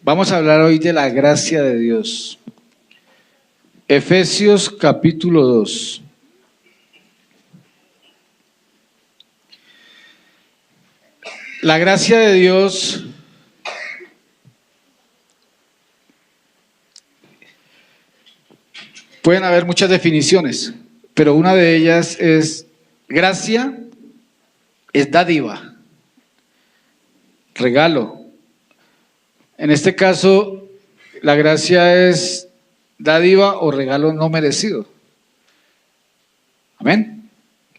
Vamos a hablar hoy de la gracia de Dios. Efesios capítulo 2. La gracia de Dios pueden haber muchas definiciones, pero una de ellas es gracia, es dádiva, regalo. En este caso, la gracia es dádiva o regalo no merecido. Amén.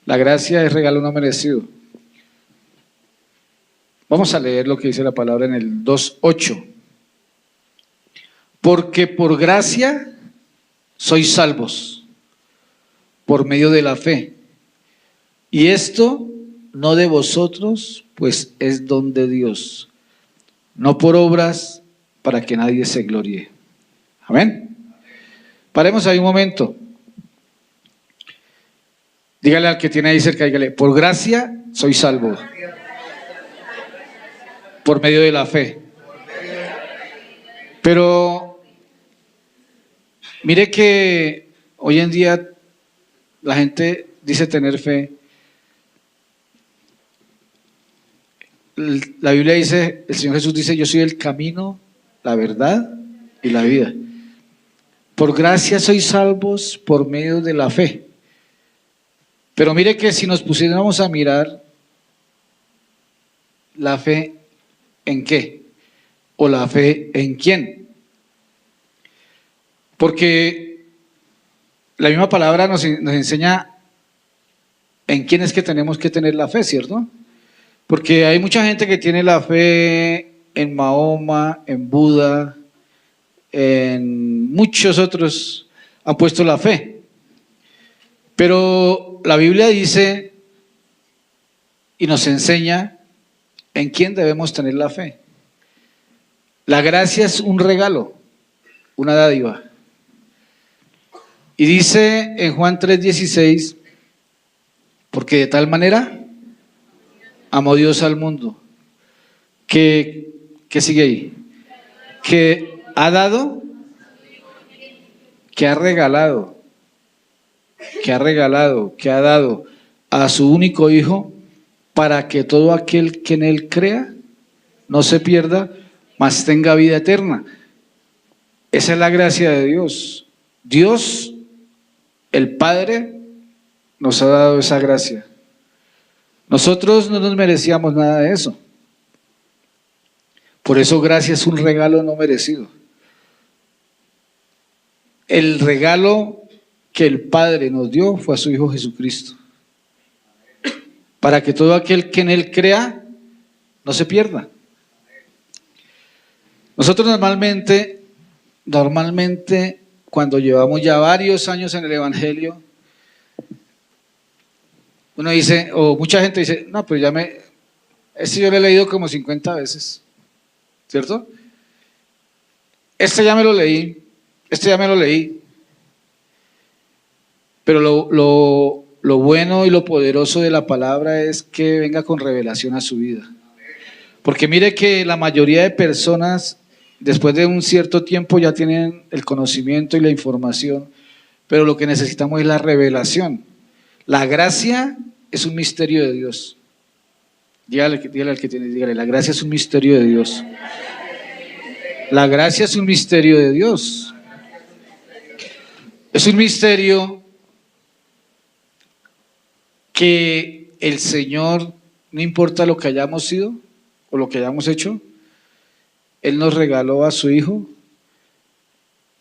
La gracia es regalo no merecido. Vamos a leer lo que dice la palabra en el 2:8. Porque por gracia sois salvos, por medio de la fe. Y esto no de vosotros, pues es don de Dios, no por obras, para que nadie se gloríe. Amén. Paremos ahí un momento. Dígale al que tiene ahí cerca, dígale, por gracia soy salvo, por medio de la fe. Pero mire que hoy en día la gente dice tener fe. La Biblia dice, el Señor Jesús dice, yo soy el camino, la verdad y la vida. Por gracia sois salvos por medio de la fe. Pero mire que si nos pusiéramos a mirar la fe en qué o la fe en quién, porque la misma palabra nos enseña en quién es que tenemos que tener la fe, ¿cierto? Porque hay mucha gente que tiene la fe en Mahoma, en Buda, en muchos otros han puesto la fe. Pero la Biblia dice y nos enseña en quién debemos tener la fe. La gracia es un regalo, una dádiva. Y dice en Juan 3:16, porque de tal manera amó Dios al mundo, que sigue ahí, que ha dado, que ha regalado, que ha dado a su único Hijo, para que todo aquel que en Él crea no se pierda, mas tenga vida eterna. Esa es la gracia de Dios. Dios, el Padre, nos ha dado esa gracia. Nosotros no nos merecíamos nada de eso. Por eso gracia es un regalo no merecido. El regalo que el Padre nos dio fue a su Hijo Jesucristo, para que todo aquel que en Él crea no se pierda. Nosotros normalmente cuando llevamos ya varios años en el Evangelio, uno dice, o mucha gente dice, no, pues este yo lo he leído como 50 veces, ¿cierto? Este ya me lo leí, pero lo bueno y lo poderoso de la palabra es que venga con revelación a su vida. Porque mire que la mayoría de personas, después de un cierto tiempo, ya tienen el conocimiento y la información, pero lo que necesitamos es la revelación. La gracia es un misterio de Dios. Dígale al que tiene, dígale, la gracia es un misterio de Dios. La gracia es un misterio de Dios. Es un misterio que el Señor, no importa lo que hayamos sido o lo que hayamos hecho, Él nos regaló a su Hijo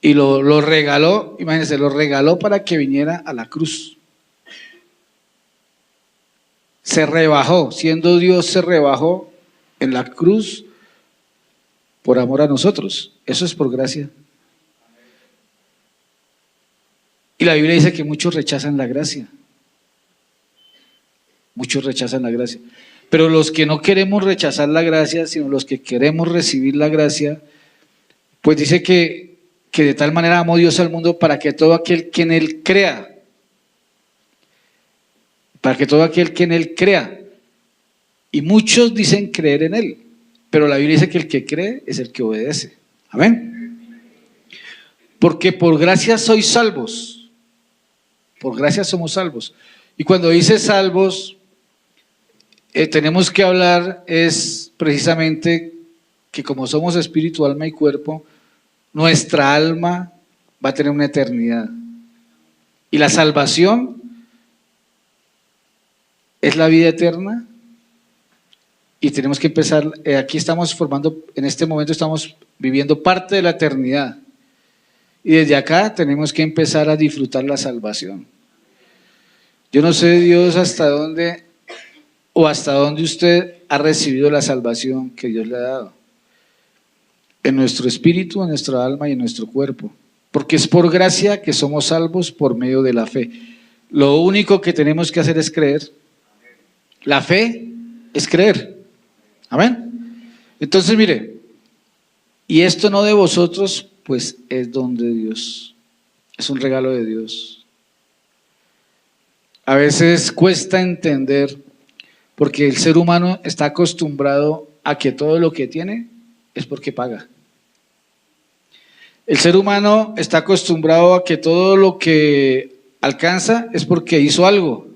y lo regaló, imagínense, lo regaló para que viniera a la cruz. Se rebajó, siendo Dios, se rebajó en la cruz por amor a nosotros. Eso es por gracia. Y la Biblia dice que muchos rechazan la gracia. Muchos rechazan la gracia. Pero los que no queremos rechazar la gracia, sino los que queremos recibir la gracia, pues dice que de tal manera amó Dios al mundo para que todo aquel que en Él crea, y muchos dicen creer en Él, pero la Biblia dice que el que cree es el que obedece. Amén. Porque por gracia sois salvos. Por gracia somos salvos. Y cuando dice salvos, tenemos que hablar es precisamente que como somos espíritu, alma y cuerpo, nuestra alma va a tener una eternidad. Y la salvación es la vida eterna. Y tenemos que empezar, aquí estamos formando, en este momento estamos viviendo parte de la eternidad. Y desde acá tenemos que empezar a disfrutar la salvación. Yo no sé, Dios, hasta dónde usted ha recibido la salvación que Dios le ha dado. En nuestro espíritu, en nuestra alma y en nuestro cuerpo. Porque es por gracia que somos salvos por medio de la fe. Lo único que tenemos que hacer es creer. La fe es creer. Amén. Entonces, mire, y esto no de vosotros, pues es don de Dios. Es un regalo de Dios. A veces cuesta entender, porque el ser humano está acostumbrado a que todo lo que tiene es porque paga. El ser humano está acostumbrado a que todo lo que alcanza es porque hizo algo.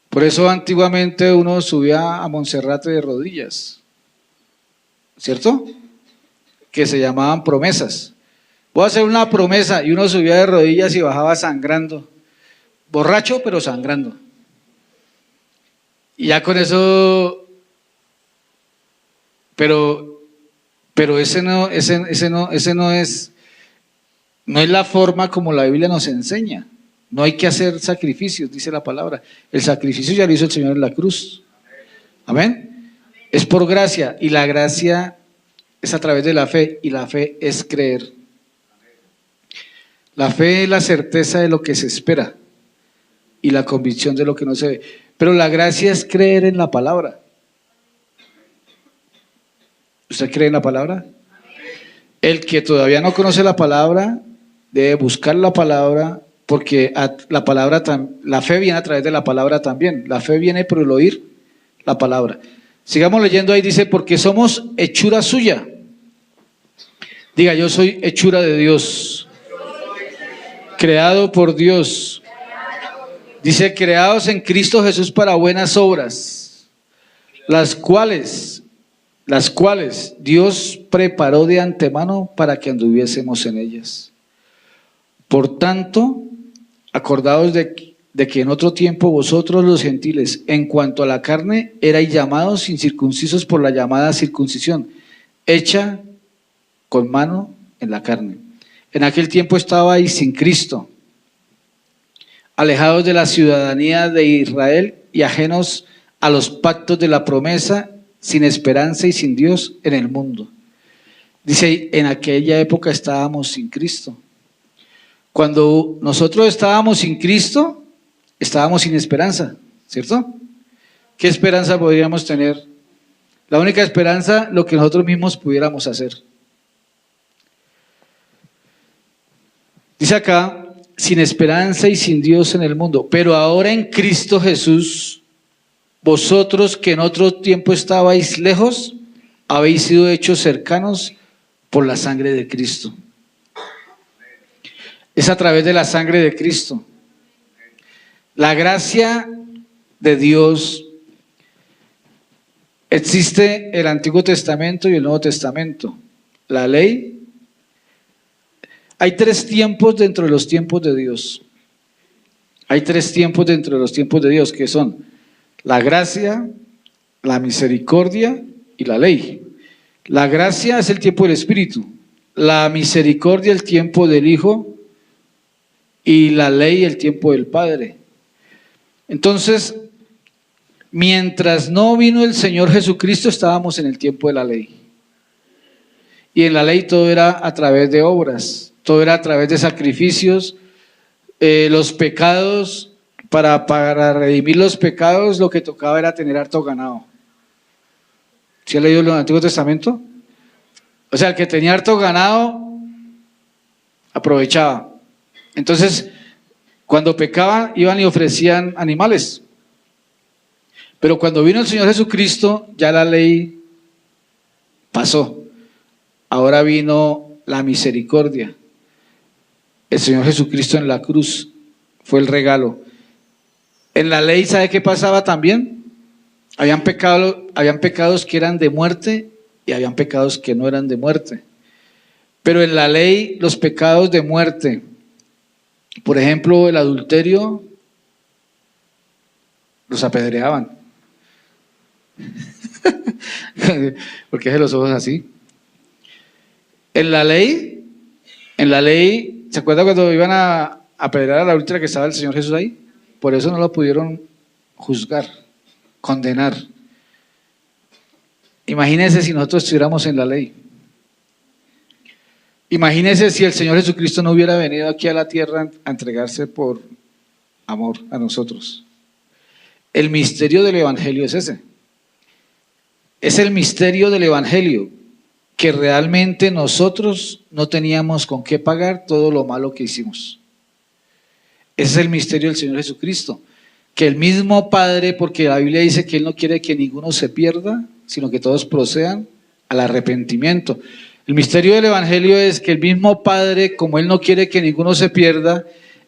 Por eso antiguamente uno subía a Monserrate de rodillas, ¿cierto? Que se llamaban promesas. Voy a hacer una promesa y uno subía de rodillas y bajaba sangrando, borracho pero sangrando. Y ya con eso, pero ese no es la forma como la Biblia nos enseña. No hay que hacer sacrificios, dice la palabra. El sacrificio ya lo hizo el Señor en la cruz. Amén. Es por gracia, y la gracia es a través de la fe, y la fe es creer. La fe es la certeza de lo que se espera y la convicción de lo que no se ve. Pero la gracia es creer en la palabra. ¿Usted cree en la palabra? El que todavía no conoce la palabra debe buscar la palabra, porque la fe viene a través de la palabra también. La fe viene por el oír la palabra. Sigamos leyendo ahí, dice, porque somos hechura suya. Diga, yo soy hechura de Dios. Creado por Dios. Dice, creados en Cristo Jesús para buenas obras, las cuales Dios preparó de antemano para que anduviésemos en ellas. Por tanto, acordaos de que en otro tiempo vosotros los gentiles, en cuanto a la carne, erais llamados incircuncisos por la llamada circuncisión, hecha con mano en la carne. En aquel tiempo estabais sin Cristo, alejados de la ciudadanía de Israel y ajenos a los pactos de la promesa, sin esperanza y sin Dios en el mundo. Dice, en aquella época estábamos sin Cristo. Cuando nosotros estábamos sin Cristo, estábamos sin esperanza, ¿cierto? ¿Qué esperanza podríamos tener? La única esperanza, lo que nosotros mismos pudiéramos hacer. Dice acá, sin esperanza y sin Dios en el mundo, pero ahora en Cristo Jesús, vosotros que en otro tiempo estabais lejos, habéis sido hechos cercanos por la sangre de Cristo. Es a través de la sangre de Cristo. La gracia de Dios. Existe el Antiguo Testamento y el Nuevo Testamento. La ley. Hay 3 tiempos dentro de los tiempos de Dios. Hay 3 tiempos dentro de los tiempos de Dios, que son la gracia, la misericordia y la ley. La gracia es el tiempo del Espíritu, la misericordia el tiempo del Hijo y la ley el tiempo del Padre. Entonces, mientras no vino el Señor Jesucristo, estábamos en el tiempo de la ley. Y en la ley todo era a través de obras, todo era a través de sacrificios, los pecados, para redimir los pecados, lo que tocaba era tener harto ganado. ¿Sí ha leído el Antiguo Testamento? O sea, el que tenía harto ganado, aprovechaba. Entonces, cuando pecaban, iban y ofrecían animales. Pero cuando vino el Señor Jesucristo, ya la ley pasó. ahora vino la misericordia. El Señor Jesucristo en la cruz fue el regalo. En la ley, ¿sabe qué pasaba también? Habían pecados que eran de muerte y habían pecados que no eran de muerte. Pero en la ley, los pecados de muerte, por ejemplo, el adulterio, los apedreaban. ¿Por qué hace los ojos así? En la ley, ¿se acuerda cuando iban a apedrear a la adúltera que estaba el Señor Jesús ahí? Por eso no lo pudieron juzgar, condenar. Imagínense si nosotros estuviéramos en la ley. Imagínense si el Señor Jesucristo no hubiera venido aquí a la tierra a entregarse por amor a nosotros. El misterio del Evangelio es ese. Es el misterio del Evangelio, que realmente nosotros no teníamos con qué pagar todo lo malo que hicimos. Ese es el misterio del Señor Jesucristo. Que el mismo Padre, porque la Biblia dice que Él no quiere que ninguno se pierda, sino que todos procedan al arrepentimiento. El misterio del Evangelio es que el mismo Padre, como Él no quiere que ninguno se pierda,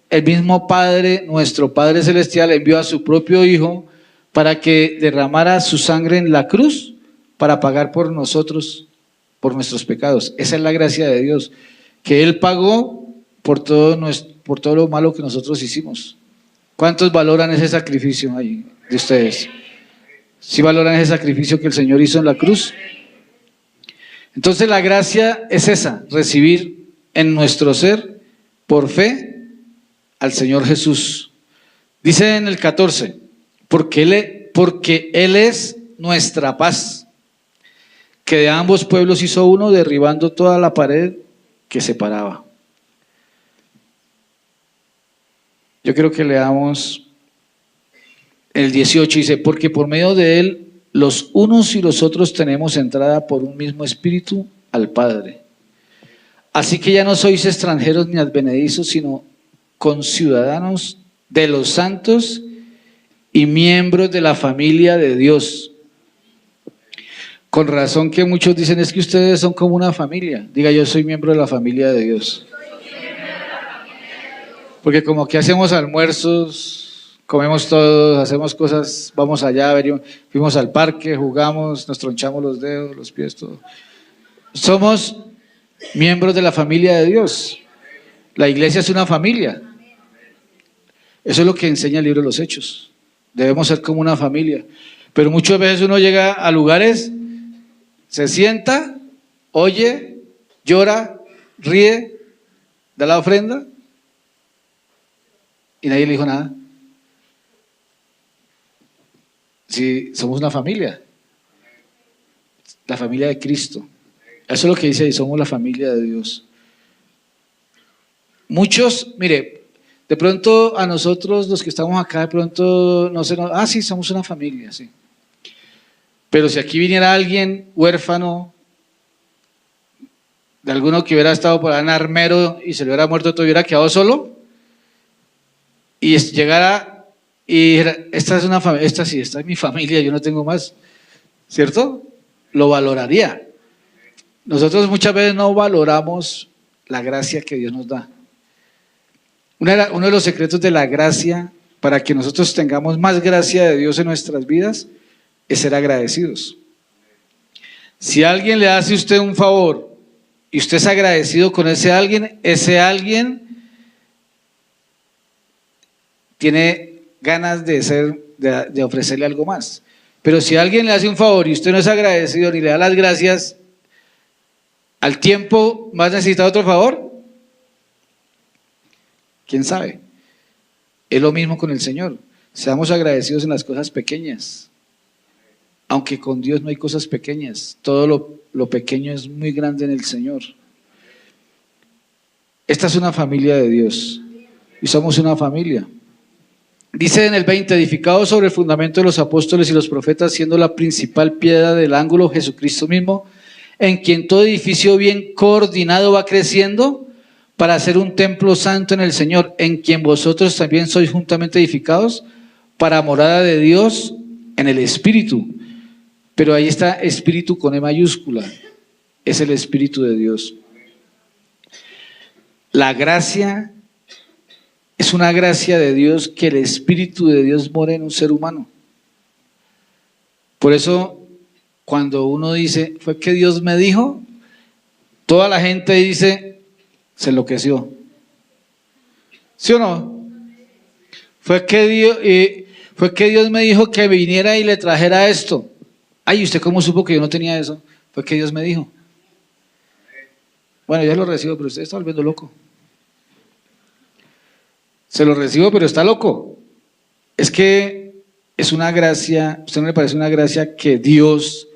el mismo Padre, nuestro Padre Celestial, envió a su propio Hijo para que derramara su sangre en la cruz para pagar por nosotros, por nuestros pecados. Esa es la gracia de Dios, que Él pagó por todo lo malo que nosotros hicimos. ¿Cuántos valoran ese sacrificio ahí de ustedes? ¿Sí valoran ese sacrificio que el Señor hizo en la cruz? Entonces la gracia es esa, recibir en nuestro ser, por fe, al Señor Jesús. Dice en el 14, porque Él es nuestra paz, que de ambos pueblos hizo uno, derribando toda la pared que separaba. Yo creo que leamos el 18, dice, porque por medio de Él los unos y los otros tenemos entrada por un mismo espíritu al Padre. Así que ya no sois extranjeros ni advenedizos, sino conciudadanos de los santos y miembros de la familia de Dios. Con razón que muchos dicen, es que ustedes son como una familia. Diga, yo soy miembro de la familia de Dios. Porque como que hacemos almuerzos, comemos todos, hacemos cosas, vamos allá, fuimos al parque, jugamos, nos tronchamos los dedos, los pies, todo. Somos miembros de la familia de Dios. La iglesia es una familia. Eso es lo que enseña el libro de los Hechos. Debemos ser como una familia. Pero muchas veces uno llega a lugares, se sienta, oye, llora, ríe, da la ofrenda y nadie le dijo nada. Si somos una familia, la familia de Cristo. Eso es lo que dice ahí, somos la familia de Dios. Muchos, mire, de pronto a nosotros los que estamos acá, de pronto no sé, sí, somos una familia, sí. Pero si aquí viniera alguien huérfano, de alguno que hubiera estado por ahí en armero y se le hubiera muerto, todo hubiera quedado solo, y llegara y dijera, esta es una familia, esta es mi familia, yo no tengo más, ¿cierto? Lo valoraría. Nosotros muchas veces no valoramos la gracia que Dios nos da. Uno de los secretos de la gracia, para que nosotros tengamos más gracia de Dios en nuestras vidas, es ser agradecidos. Si alguien le hace a usted un favor y usted es agradecido con ese alguien tiene ganas de ofrecerle algo más. Pero si alguien le hace un favor y usted no es agradecido ni le da las gracias, al tiempo más necesita otro favor, ¿quién sabe? Es lo mismo con el Señor. Seamos agradecidos en las cosas pequeñas. Aunque con Dios no hay cosas pequeñas, todo lo pequeño es muy grande en el Señor. Esta es una familia de Dios y somos una familia. Dice en el 20, edificados sobre el fundamento de los apóstoles y los profetas, siendo la principal piedra del ángulo Jesucristo mismo, en quien todo edificio bien coordinado va creciendo para hacer un templo santo en el Señor, en quien vosotros también sois juntamente edificados para morada de Dios en el Espíritu. Pero ahí está Espíritu con E mayúscula. es el Espíritu de Dios. La gracia es una gracia de Dios, que el Espíritu de Dios mora en un ser humano. Por eso, cuando uno dice, fue que Dios me dijo, toda la gente dice, se enloqueció. ¿Sí o no? Fue que Dios me dijo que viniera y le trajera esto. Ay, ¿usted cómo supo que yo no tenía eso? Fue que Dios me dijo. Bueno, yo lo recibo, pero usted está volviendo loco. Se lo recibo, pero está loco. Es que es una gracia, ¿a usted no le parece una gracia que Dios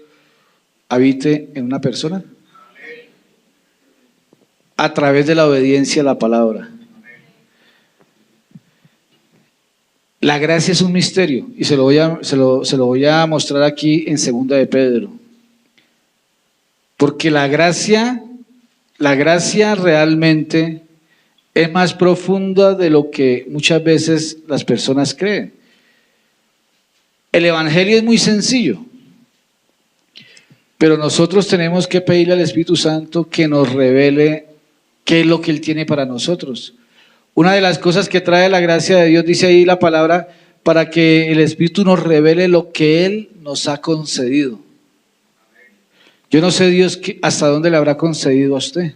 habite en una persona? A través de la obediencia a la palabra. La gracia es un misterio y se lo voy a mostrar aquí en 2 de Pedro. Porque la gracia realmente es más profunda de lo que muchas veces las personas creen. El evangelio es muy sencillo, pero nosotros tenemos que pedirle al Espíritu Santo que nos revele qué es lo que Él tiene para nosotros. Una de las cosas que trae la gracia de Dios, dice ahí la palabra, para que el Espíritu nos revele lo que Él nos ha concedido. Yo no sé Dios hasta dónde le habrá concedido a usted.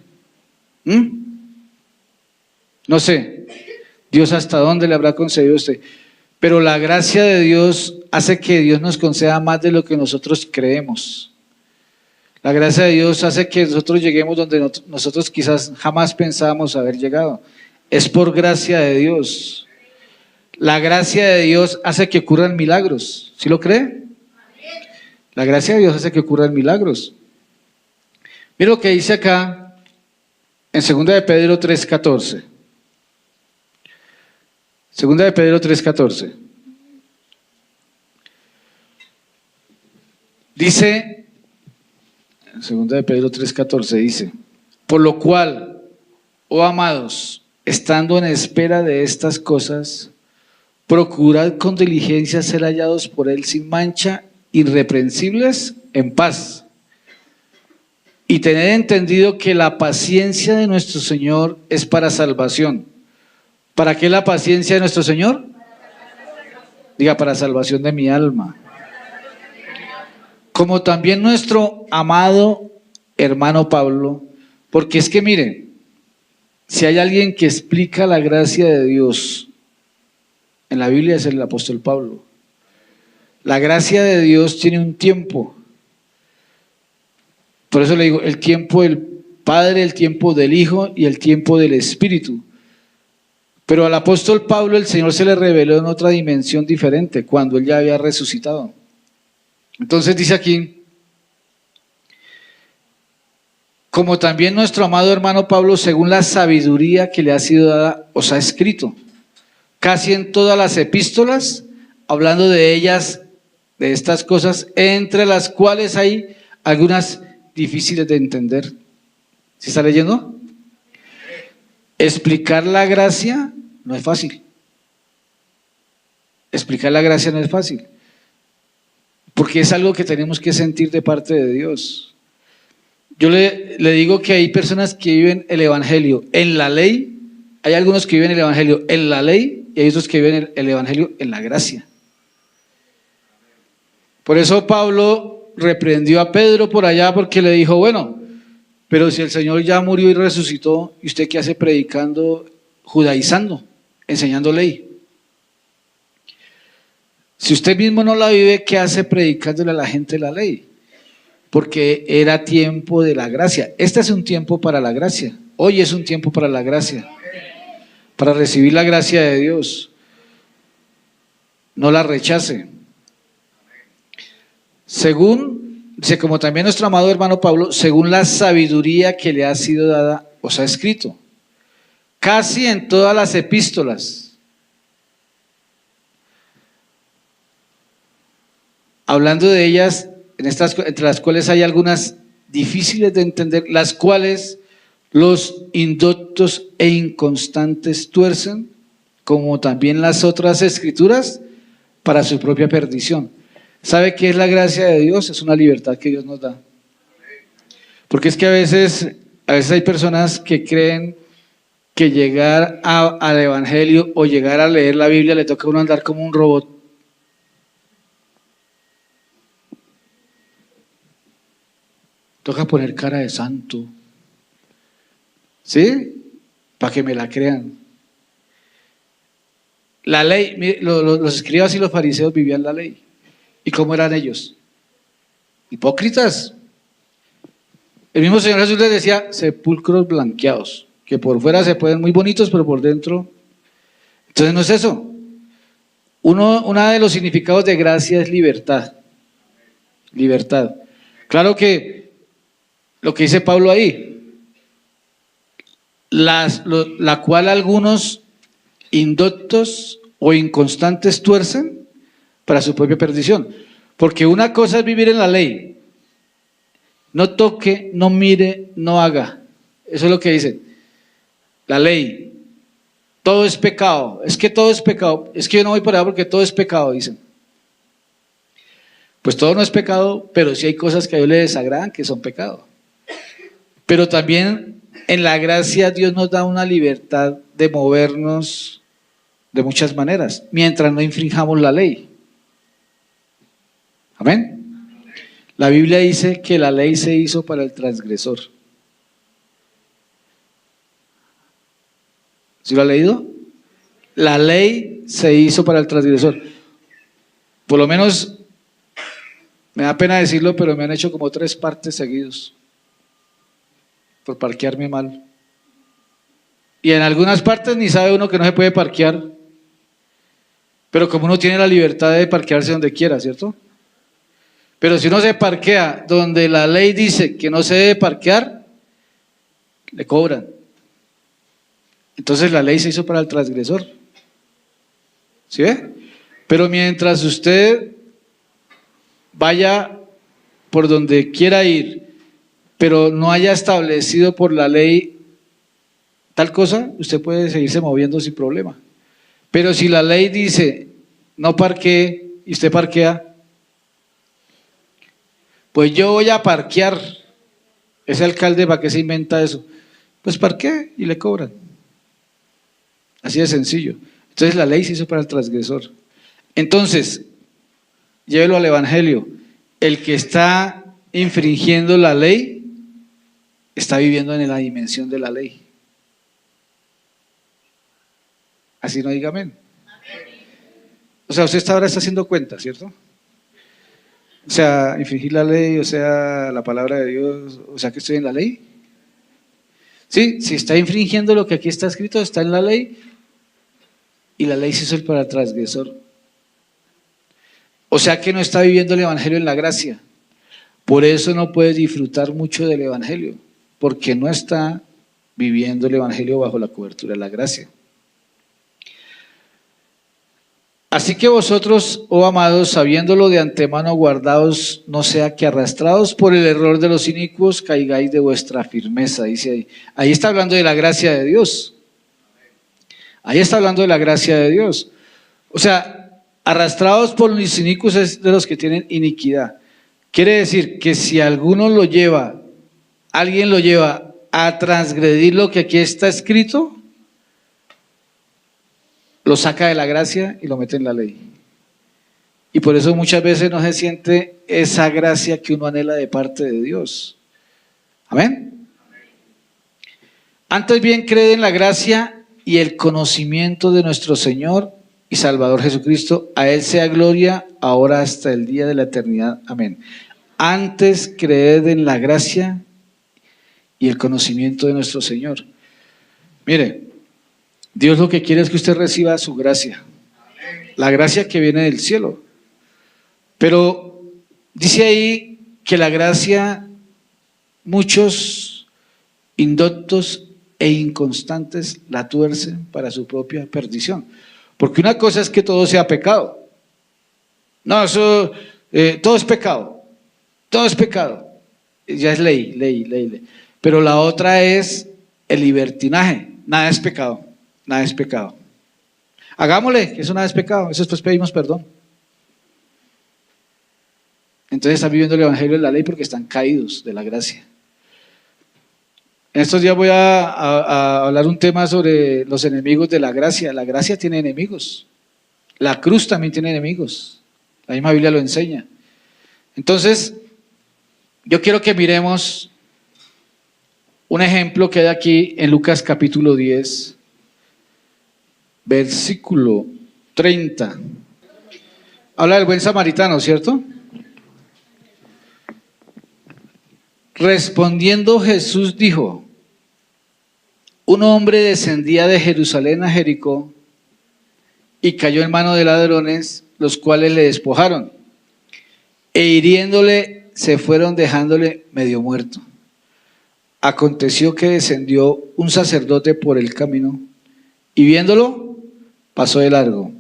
No sé Dios hasta dónde le habrá concedido a usted. Pero la gracia de Dios hace que Dios nos conceda más de lo que nosotros creemos. La gracia de Dios hace que nosotros lleguemos donde nosotros quizás jamás pensábamos haber llegado. Es por gracia de Dios. La gracia de Dios hace que ocurran milagros. ¿Sí lo cree? La gracia de Dios hace que ocurran milagros. Mira lo que dice acá en 2 de Pedro 3:14. 2 de Pedro 3:14. Dice, 2 de Pedro 3:14 dice, por lo cual, oh amados, estando en espera de estas cosas, procurad con diligencia ser hallados por Él sin mancha, irreprensibles, en paz. Y tened entendido que la paciencia de nuestro Señor es para salvación. ¿Para qué la paciencia de nuestro Señor? Diga, para salvación de mi alma. Como también nuestro amado hermano Pablo, porque es que miren, si hay alguien que explica la gracia de Dios en la Biblia es el apóstol Pablo. La gracia de Dios tiene un tiempo. Por eso le digo, el tiempo del Padre, el tiempo del Hijo y el tiempo del Espíritu. Pero al apóstol Pablo el Señor se le reveló en otra dimensión diferente, cuando él ya había resucitado. Entonces dice aquí, como también nuestro amado hermano Pablo, según la sabiduría que le ha sido dada, os ha escrito, casi en todas las epístolas, hablando de ellas, de estas cosas, entre las cuales hay algunas difíciles de entender. ¿Sí está leyendo? Explicar la gracia no es fácil. Explicar la gracia no es fácil, porque es algo que tenemos que sentir de parte de Dios. Yo le digo que hay personas que viven el evangelio en la ley, hay algunos que viven el evangelio en la ley y hay otros que viven el evangelio en la gracia. Por eso Pablo reprendió a Pedro por allá, porque le dijo, bueno, pero si el Señor ya murió y resucitó, ¿y usted qué hace predicando, judaizando, enseñando ley? Si usted mismo no la vive, ¿qué hace predicándole a la gente la ley? Porque era tiempo de la gracia. Este es un tiempo para la gracia. Hoy es un tiempo para la gracia. Para recibir la gracia de Dios. No la rechace. Según, dice, como también nuestro amado hermano Pablo, según la sabiduría que le ha sido dada, os ha escrito. Casi en todas las epístolas. Hablando de ellas, entre las cuales hay algunas difíciles de entender, las cuales los indoctos e inconstantes tuercen, como también las otras escrituras, para su propia perdición. ¿Sabe qué es la gracia de Dios? Es una libertad que Dios nos da. Porque es que a veces hay personas que creen que llegar al Evangelio o llegar a leer la Biblia le toca a uno andar como un robot. Toca poner cara de santo. ¿Sí? Para que me la crean. La ley, mire, los escribas y los fariseos vivían la ley. ¿Y cómo eran ellos? Hipócritas. El mismo Señor Jesús les decía, sepulcros blanqueados, que por fuera se pueden muy bonitos, pero por dentro. Entonces no es eso. Uno de los significados de gracia es libertad. Libertad. Claro que lo que dice Pablo ahí, la cual algunos indoctos o inconstantes tuercen para su propia perdición. Porque una cosa es vivir en la ley. No toque, no mire, no haga. Eso es lo que dice la ley. Todo es pecado. Es que todo es pecado. Es que yo no voy por allá porque todo es pecado, dicen. Pues todo no es pecado, pero sí hay cosas que a Dios le desagradan que son pecado. Pero también en la gracia Dios nos da una libertad de movernos de muchas maneras, mientras no infringamos la ley. Amén. La Biblia dice que la ley se hizo para el transgresor. ¿Sí lo ha leído? La ley se hizo para el transgresor. Por lo menos, me da pena decirlo, pero me han hecho como 3 partes seguidos por parquearme mal. Y en algunas partes ni sabe uno que no se puede parquear, pero como uno tiene la libertad de parquearse donde quiera, ¿cierto? Pero si uno se parquea donde la ley dice que no se debe parquear, le cobran. Entonces la ley se hizo para el transgresor. ¿Sí ve? Pero mientras usted vaya por donde quiera ir, pero no haya establecido por la ley tal cosa, usted puede seguirse moviendo sin problema. Pero si la ley dice no parquee y usted parquea, pues yo voy a parquear. Ese alcalde, ¿para qué se inventa eso? Pues parquee y le cobran. Así de sencillo. Entonces la ley se hizo para el transgresor. Entonces, llévelo al Evangelio. El que está infringiendo la ley está viviendo en la dimensión de la ley. Así no diga amén. O sea, usted ahora está haciendo cuenta, ¿cierto? O sea, infringir la ley, o sea, la palabra de Dios, o sea, que estoy en la ley. Sí, si está infringiendo lo que aquí está escrito, está en la ley, y la ley se hizo para el transgresor. O sea que no está viviendo el Evangelio en la gracia. Por eso no puede disfrutar mucho del Evangelio, porque no está viviendo el Evangelio bajo la cobertura de la gracia. Así que vosotros, oh amados, sabiéndolo de antemano guardaos, no sea que arrastrados por el error de los inicuos caigáis de vuestra firmeza, dice ahí. Ahí está hablando de la gracia de Dios. Ahí está hablando de la gracia de Dios. O sea, arrastrados por los inicuos es de los que tienen iniquidad. Quiere decir que si alguien lo lleva a transgredir lo que aquí está escrito, lo saca de la gracia y lo mete en la ley. Y por eso muchas veces no se siente esa gracia que uno anhela de parte de Dios. Amén. Antes bien, creed en la gracia y el conocimiento de nuestro Señor y Salvador Jesucristo. A Él sea gloria ahora hasta el día de la eternidad. Amén. Antes creed en la gracia y el conocimiento de nuestro Señor. Mire, Dios lo que quiere es que usted reciba su gracia, la gracia que viene del cielo. Pero dice ahí que la gracia, muchos indoctos e inconstantes la tuercen para su propia perdición. Porque una cosa es que todo sea pecado. No, eso, todo es pecado. Todo es pecado. Ya es ley. Pero la otra es el libertinaje. Nada es pecado. Nada es pecado. Hagámosle que eso nada es pecado. Eso después pedimos perdón. Entonces están viviendo el evangelio de la ley porque están caídos de la gracia. En estos días voy a hablar un tema sobre los enemigos de la gracia. La gracia tiene enemigos. La cruz también tiene enemigos. La misma Biblia lo enseña. Entonces, yo quiero que miremos un ejemplo que hay aquí en Lucas capítulo 10, versículo 30. Habla del buen samaritano, ¿cierto? Respondiendo Jesús dijo: un hombre descendía de Jerusalén a Jericó y cayó en mano de ladrones, los cuales le despojaron, e hiriéndole se fueron dejándole medio muerto. Aconteció que descendió un sacerdote por el camino y viéndolo pasó de largo.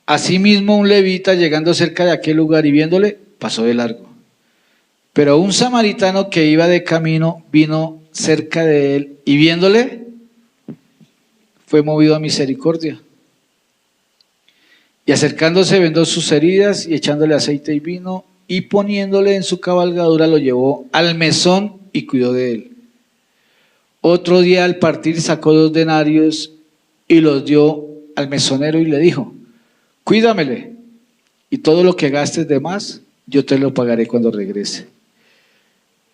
Asimismo un levita, llegando cerca de aquel lugar y viéndole, pasó de largo. Pero un samaritano que iba de camino vino cerca de él y viéndole fue movido a misericordia. Y acercándose vendó sus heridas y echándole aceite y vino y poniéndole en su cabalgadura lo llevó al mesón y cuidó de él. Otro día al partir sacó 2 denarios y los dio al mesonero y le dijo: cuídamele, y todo lo que gastes de más yo te lo pagaré cuando regrese.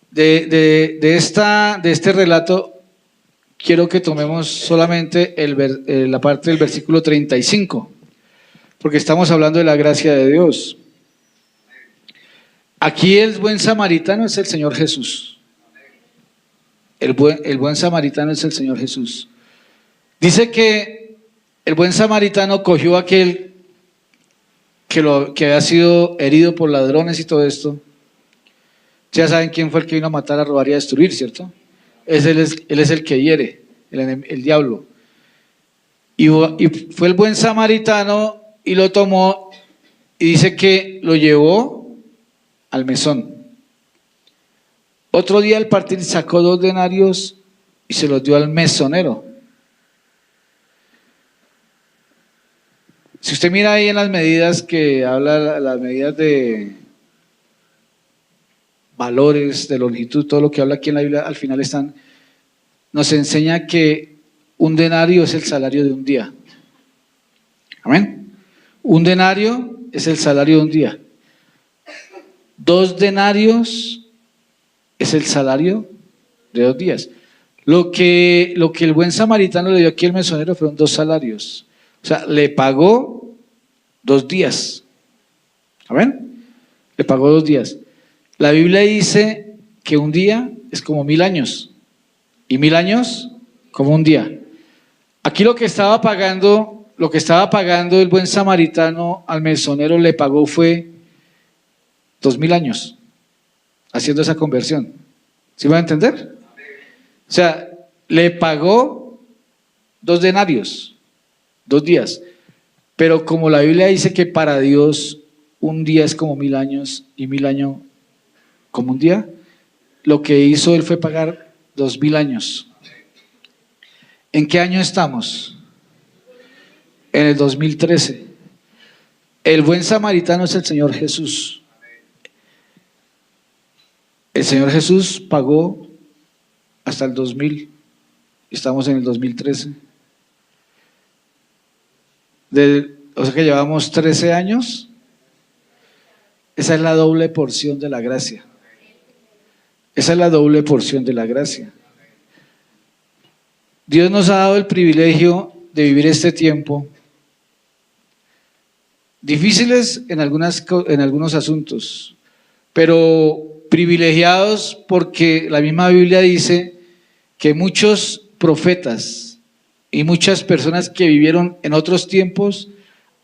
De este relato quiero que tomemos solamente la parte del versículo 35, porque estamos hablando de la gracia de Dios. Aquí el buen samaritano es el Señor Jesús. El buen samaritano es el Señor Jesús. Dice que el buen samaritano cogió a aquel que había sido herido por ladrones y todo esto. Ya saben quién fue el que vino a matar, a robar y a destruir, ¿cierto? Él es el que hiere, el diablo. Y fue el buen samaritano y lo tomó y dice que lo llevó al mesón. Otro día al partir sacó 2 denarios y se los dio al mesonero. Si usted mira ahí en las medidas que habla, las medidas de valores, de longitud, todo lo que habla aquí en la Biblia, al final nos enseña que un denario es el salario de un día. Amén. Un denario es el salario de un día. 2 denarios es el salario de 2 días. Lo que el buen samaritano le dio aquí al mesonero fueron 2 salarios. O sea, le pagó 2 días. ¿Amén? Le pagó 2 días. La Biblia dice que un día es como 1000 años y 1000 años como un día. Aquí lo que estaba pagando el buen samaritano al mesonero le pagó fue 2000 años, haciendo esa conversión. ¿Sí van a entender? O sea, le pagó 2 denarios, 2 días. Pero como la Biblia dice que para Dios un día es como 1000 años y 1000 años como un día, lo que hizo él fue pagar 2000 años. ¿En qué año estamos? En el 2013. El buen samaritano es el Señor Jesús. El Señor Jesús pagó hasta el 2000. Estamos en el 2013. O sea que llevamos 13 años. Esa es la doble porción de la gracia. Esa es la doble porción de la gracia. Dios nos ha dado el privilegio de vivir este tiempo difíciles en algunos asuntos, pero privilegiados porque la misma Biblia dice que muchos profetas y muchas personas que vivieron en otros tiempos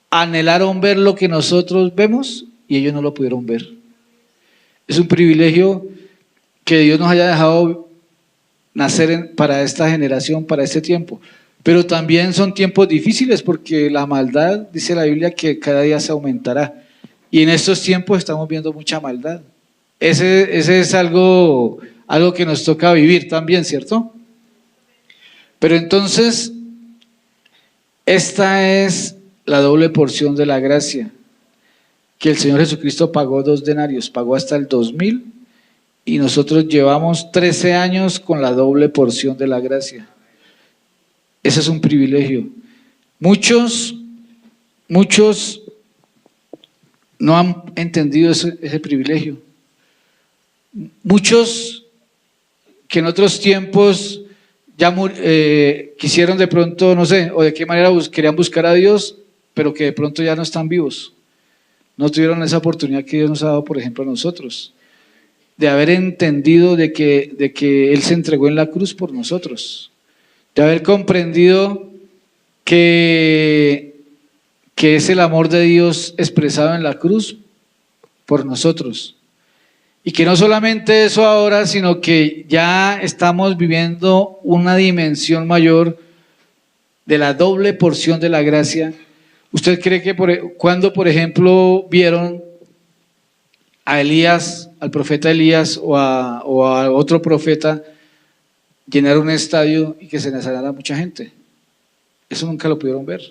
anhelaron ver lo que nosotros vemos y ellos no lo pudieron ver. Es un privilegio que Dios nos haya dejado nacer para esta generación, para este tiempo. Pero también son tiempos difíciles porque la maldad, dice la Biblia, que cada día se aumentará. Y en estos tiempos estamos viendo mucha maldad. Ese es algo que nos toca vivir también, ¿cierto? Pero entonces, esta es la doble porción de la gracia, que el Señor Jesucristo pagó 2 denarios, pagó hasta el 2000 y nosotros llevamos 13 años con la doble porción de la gracia. Ese es un privilegio. Muchos no han entendido ese privilegio. Muchos que en otros tiempos ya quisieron de pronto, no sé, o de qué manera querían buscar a Dios, pero que de pronto ya no están vivos. No tuvieron esa oportunidad que Dios nos ha dado, por ejemplo, a nosotros, de haber entendido de que Él se entregó en la cruz por nosotros, de haber comprendido que es el amor de Dios expresado en la cruz por nosotros. Y que no solamente eso ahora, sino que ya estamos viviendo una dimensión mayor de la doble porción de la gracia. ¿Usted cree que cuando, por ejemplo, vieron a Elías, al profeta Elías o a otro profeta llenar un estadio y que se sanara mucha gente? Eso nunca lo pudieron ver.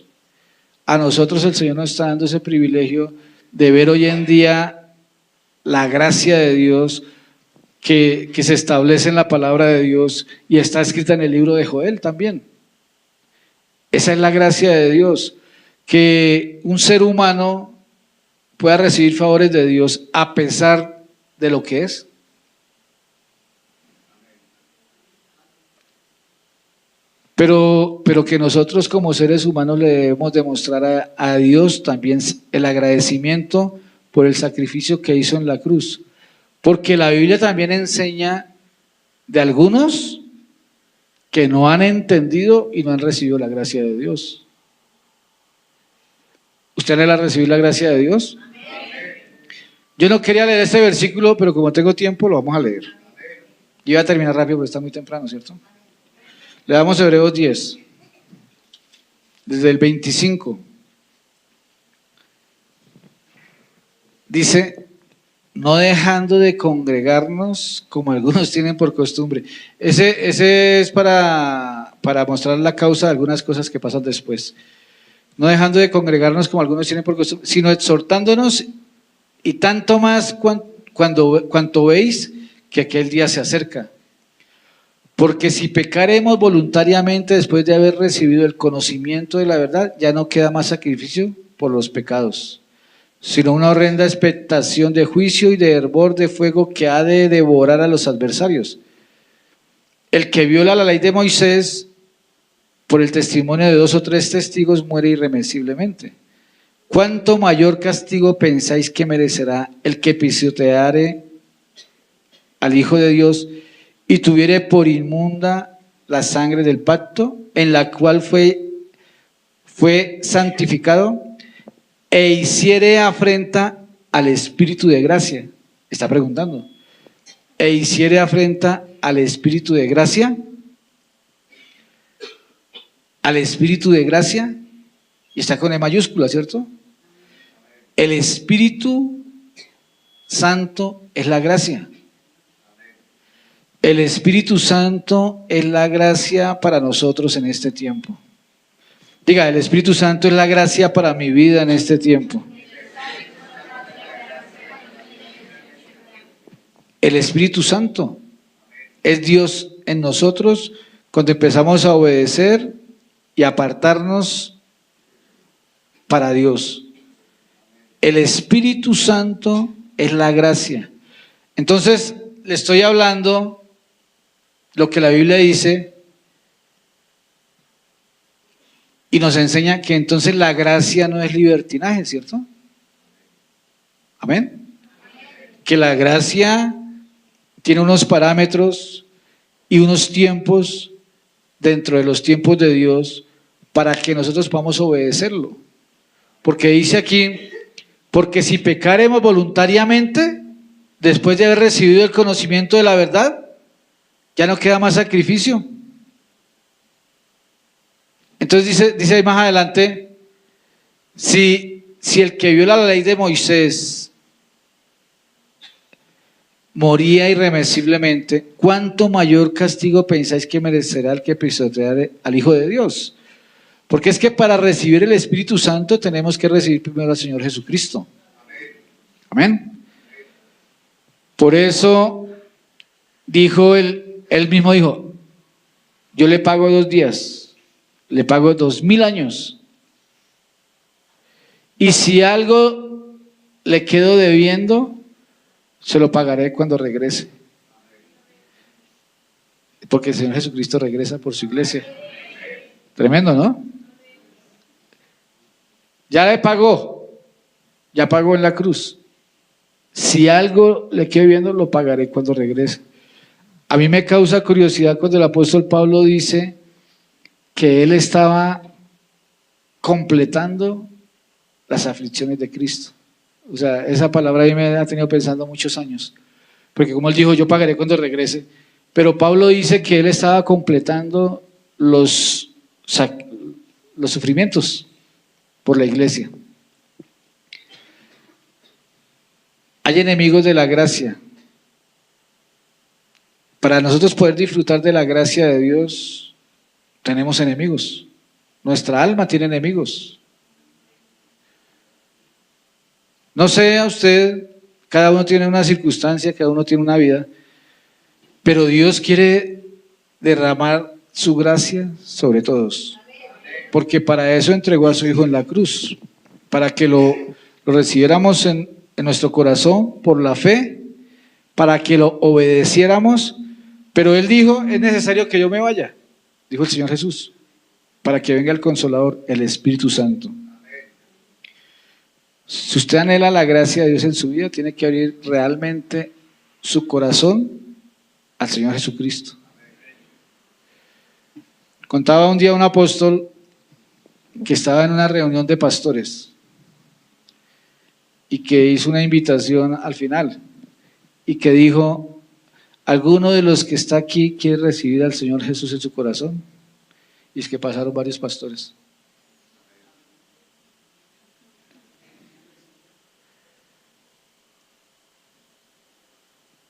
A nosotros el Señor nos está dando ese privilegio de ver hoy en día la gracia de Dios que se establece en la palabra de Dios y está escrita en el libro de Joel también. Esa es la gracia de Dios, que un ser humano pueda recibir favores de Dios a pesar de lo que es. Pero que nosotros como seres humanos le debemos demostrar a Dios también el agradecimiento por el sacrificio que hizo en la cruz. Porque la Biblia también enseña de algunos que no han entendido y no han recibido la gracia de Dios. ¿Usted anhela recibir la gracia de Dios? Yo no quería leer este versículo, pero como tengo tiempo lo vamos a leer. Yo iba a terminar rápido porque está muy temprano, ¿cierto? Le damos Hebreos 10, desde el 25. Dice, no dejando de congregarnos como algunos tienen por costumbre. Ese es para mostrar la causa de algunas cosas que pasan después. No dejando de congregarnos como algunos tienen por costumbre, sino exhortándonos, y tanto más cuanto veis que aquel día se acerca. Porque si pecaremos voluntariamente después de haber recibido el conocimiento de la verdad, ya no queda más sacrificio por los pecados, sino una horrenda expectación de juicio y de hervor de fuego que ha de devorar a los adversarios. El que viola la ley de Moisés por el testimonio de 2 o 3 testigos muere irremisiblemente. ¿Cuánto mayor castigo pensáis que merecerá el que pisoteare al Hijo de Dios y tuviere por inmunda la sangre del pacto, en la cual fue santificado, e hiciere afrenta al Espíritu de gracia? Está preguntando. E hiciere afrenta al Espíritu de gracia. Al Espíritu de gracia. Y está con E mayúscula, ¿cierto? El Espíritu Santo es la gracia. El Espíritu Santo es la gracia para nosotros en este tiempo. Diga, el Espíritu Santo es la gracia para mi vida en este tiempo. El Espíritu Santo es Dios en nosotros cuando empezamos a obedecer y apartarnos para Dios. El Espíritu Santo es la gracia. Entonces, le estoy hablando lo que la Biblia dice y nos enseña que entonces la gracia no es libertinaje, ¿cierto? Amén. Que la gracia tiene unos parámetros y unos tiempos dentro de los tiempos de Dios para que nosotros podamos obedecerlo. Porque dice aquí, porque si pecaremos voluntariamente, después de haber recibido el conocimiento de la verdad, ya no queda más sacrificio. Entonces dice ahí más adelante, si el que viola la ley de Moisés moría irremisiblemente, ¿cuánto mayor castigo pensáis que merecerá el que pisoteare al Hijo de Dios? Porque es que para recibir el Espíritu Santo tenemos que recibir primero al Señor Jesucristo. Amén. Por eso dijo él mismo dijo, yo le pago 2 días, le pago 2000 años. Y si algo le quedo debiendo, se lo pagaré cuando regrese. Porque el Señor Jesucristo regresa por su iglesia. Tremendo, ¿no? Ya le pagó, ya pagó en la cruz. Si algo le quedo debiendo, lo pagaré cuando regrese. A mí me causa curiosidad cuando el apóstol Pablo dice que él estaba completando las aflicciones de Cristo. O sea, esa palabra a mí me ha tenido pensando muchos años. Porque como él dijo, yo pagaré cuando regrese. Pero Pablo dice que él estaba completando los sufrimientos por la iglesia. Hay enemigos de la gracia. Para nosotros poder disfrutar de la gracia de Dios, tenemos enemigos. Nuestra alma tiene enemigos. No sé a usted, cada uno tiene una circunstancia, cada uno tiene una vida, pero Dios quiere derramar su gracia sobre todos. Porque para eso entregó a su Hijo en la cruz, para que lo recibiéramos en nuestro corazón por la fe, para que lo obedeciéramos. Pero Él dijo, es necesario que yo me vaya, dijo el Señor Jesús, para que venga el Consolador, el Espíritu Santo. Si usted anhela la gracia de Dios en su vida, tiene que abrir realmente su corazón al Señor Jesucristo. Contaba un día un apóstol que estaba en una reunión de pastores y que hizo una invitación al final y que dijo, ¿alguno de los que está aquí quiere recibir al Señor Jesús en su corazón? Y es que pasaron varios pastores.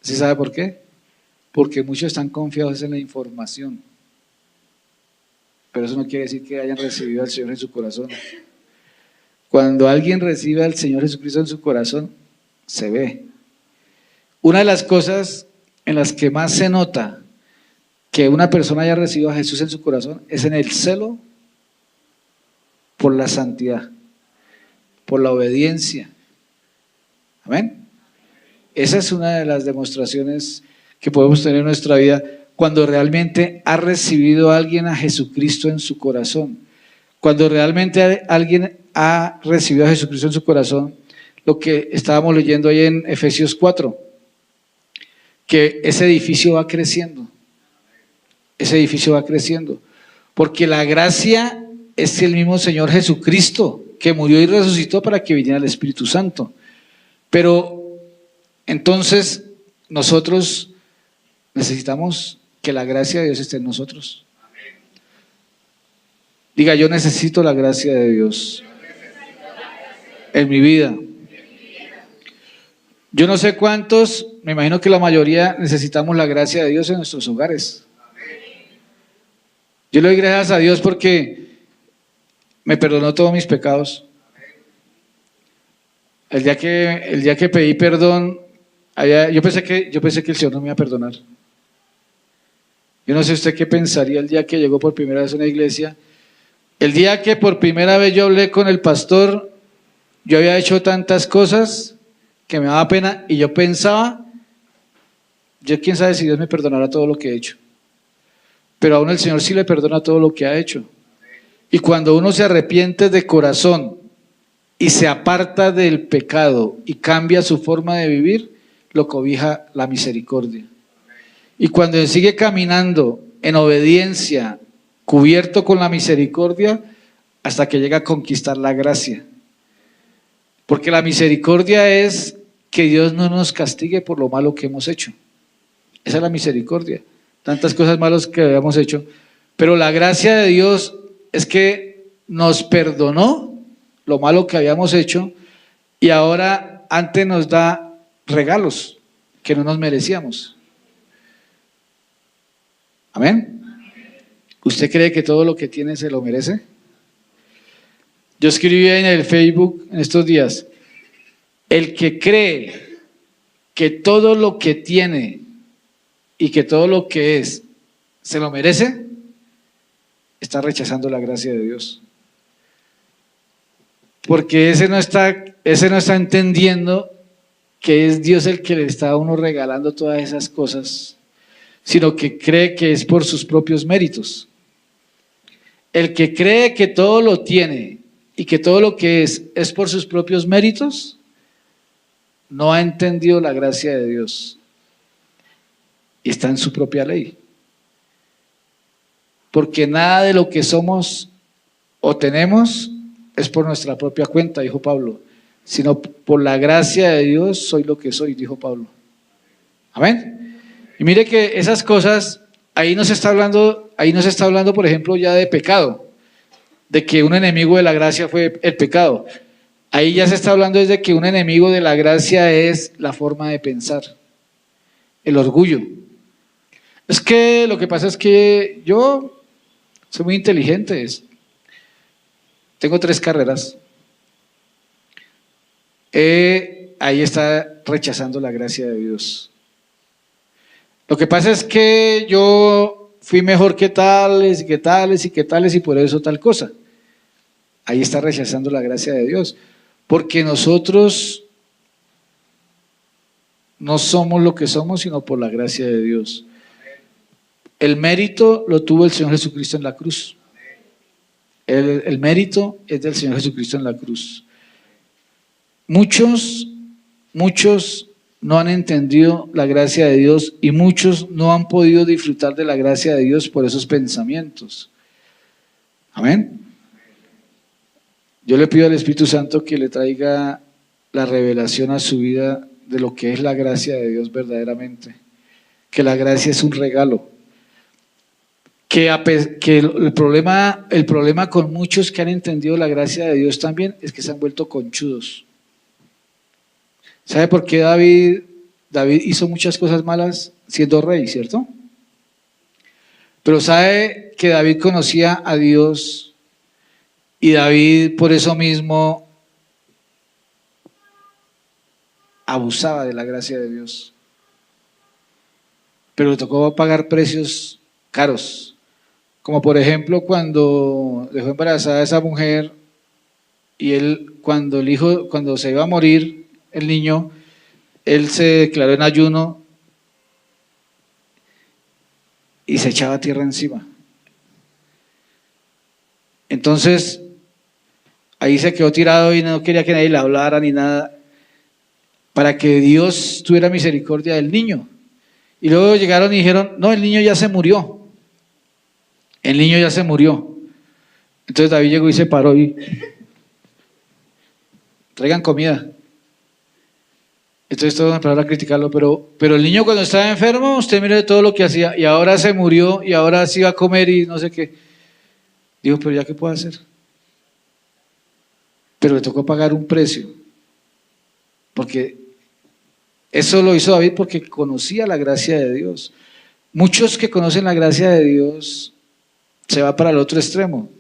¿Sí sabe por qué? Porque muchos están confiados en la información. Pero eso no quiere decir que hayan recibido al Señor en su corazón. Cuando alguien recibe al Señor Jesucristo en su corazón, se ve. Una de las cosas en las que más se nota que una persona haya recibido a Jesús en su corazón es en el celo por la santidad, por la obediencia. Amén. Esa es una de las demostraciones que podemos tener en nuestra vida cuando realmente ha recibido a alguien a Jesucristo en su corazón. Cuando realmente alguien ha recibido a Jesucristo en su corazón, lo que estábamos leyendo ahí en Efesios 4, que ese edificio va creciendo. Ese edificio va creciendo. Porque la gracia es el mismo Señor Jesucristo que murió y resucitó para que viniera el Espíritu Santo. Pero entonces nosotros necesitamos que la gracia de Dios esté en nosotros. Diga, yo necesito la gracia de Dios en mi vida. Yo no sé cuántos, me imagino que la mayoría necesitamos la gracia de Dios en nuestros hogares. Yo le doy gracias a Dios porque me perdonó todos mis pecados. El día que pedí perdón, yo pensé que el Señor no me iba a perdonar. Yo no sé usted qué pensaría el día que llegó por primera vez a una iglesia. El día que por primera vez yo hablé con el pastor, yo había hecho tantas cosas que me daba pena y yo pensaba, quién sabe si Dios me perdonará todo lo que he hecho. Pero aún el Señor sí le perdona todo lo que ha hecho. Y cuando uno se arrepiente de corazón y se aparta del pecado y cambia su forma de vivir, lo cobija la misericordia. Y cuando sigue caminando en obediencia, cubierto con la misericordia, hasta que llega a conquistar la gracia. Porque la misericordia es que Dios no nos castigue por lo malo que hemos hecho. Esa es la misericordia. Tantas cosas malas que habíamos hecho. Pero la gracia de Dios es que nos perdonó lo malo que habíamos hecho y ahora antes nos da regalos que no nos merecíamos. Amén. ¿Usted cree que todo lo que tiene se lo merece? Yo escribí en el Facebook en estos días, el que cree que todo lo que tiene y que todo lo que es se lo merece, está rechazando la gracia de Dios. Porque ese no está entendiendo que es Dios el que le está a uno regalando todas esas cosas, sino que cree que es por sus propios méritos. El que cree que todo lo tiene y que todo lo que es por sus propios méritos, no ha entendido la gracia de Dios y está en su propia ley. Porque nada de lo que somos o tenemos es por nuestra propia cuenta, dijo Pablo, sino por la gracia de Dios soy lo que soy, dijo Pablo. Amén. Y mire que esas cosas, ahí no se está hablando, por ejemplo, ya de pecado, de que un enemigo de la gracia fue el pecado. Ahí ya se está hablando desde que un enemigo de la gracia es la forma de pensar, el orgullo. Es que lo que pasa es que yo soy muy inteligente, tengo 3 carreras. Ahí está rechazando la gracia de Dios. Lo que pasa es que yo fui mejor que tales y que tales y que tales y por eso tal cosa. Ahí está rechazando la gracia de Dios. Porque nosotros no somos lo que somos, sino por la gracia de Dios. El mérito lo tuvo el Señor Jesucristo en la cruz. El mérito es del Señor Jesucristo en la cruz. Muchos no han entendido la gracia de Dios y muchos no han podido disfrutar de la gracia de Dios por esos pensamientos. Amén. Yo le pido al Espíritu Santo que le traiga la revelación a su vida de lo que es la gracia de Dios verdaderamente. Que la gracia es un regalo. Que el problema con muchos que han entendido la gracia de Dios también es que se han vuelto conchudos. ¿Sabe por qué David hizo muchas cosas malas siendo rey, cierto? Pero sabe que David conocía a Dios y David por eso mismo abusaba de la gracia de Dios. Pero le tocó pagar precios caros. Como por ejemplo cuando dejó embarazada a esa mujer y él cuando se iba a morir el niño, él se declaró en ayuno y se echaba tierra encima. Entonces ahí se quedó tirado y no quería que nadie le hablara ni nada, para que Dios tuviera misericordia del niño. Y luego llegaron y dijeron, no, el niño ya se murió. El niño ya se murió. Entonces David llegó y se paró y traigan comida. Entonces todos empezaron a criticarlo, pero el niño cuando estaba enfermo, usted mire todo lo que hacía y ahora se murió y ahora sí va a comer y no sé qué. Dijo, pero ya qué puedo hacer. Pero le tocó pagar un precio, porque eso lo hizo David porque conocía la gracia de Dios. Muchos que conocen la gracia de Dios se va para el otro extremo,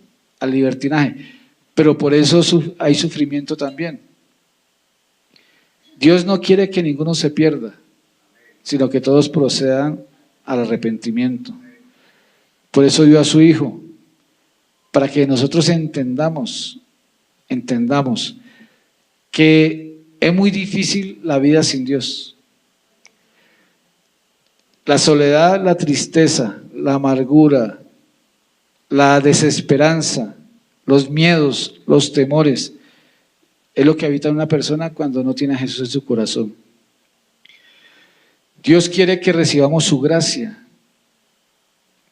al libertinaje, pero por eso hay sufrimiento también. Dios no quiere que ninguno se pierda, sino que todos procedan al arrepentimiento. Por eso dio a su Hijo, para que nosotros entendamos que es muy difícil la vida sin Dios. La soledad, la tristeza, la amargura, la desesperanza, los miedos, los temores, es lo que habita en una persona cuando no tiene a Jesús en su corazón. Dios quiere que recibamos su gracia,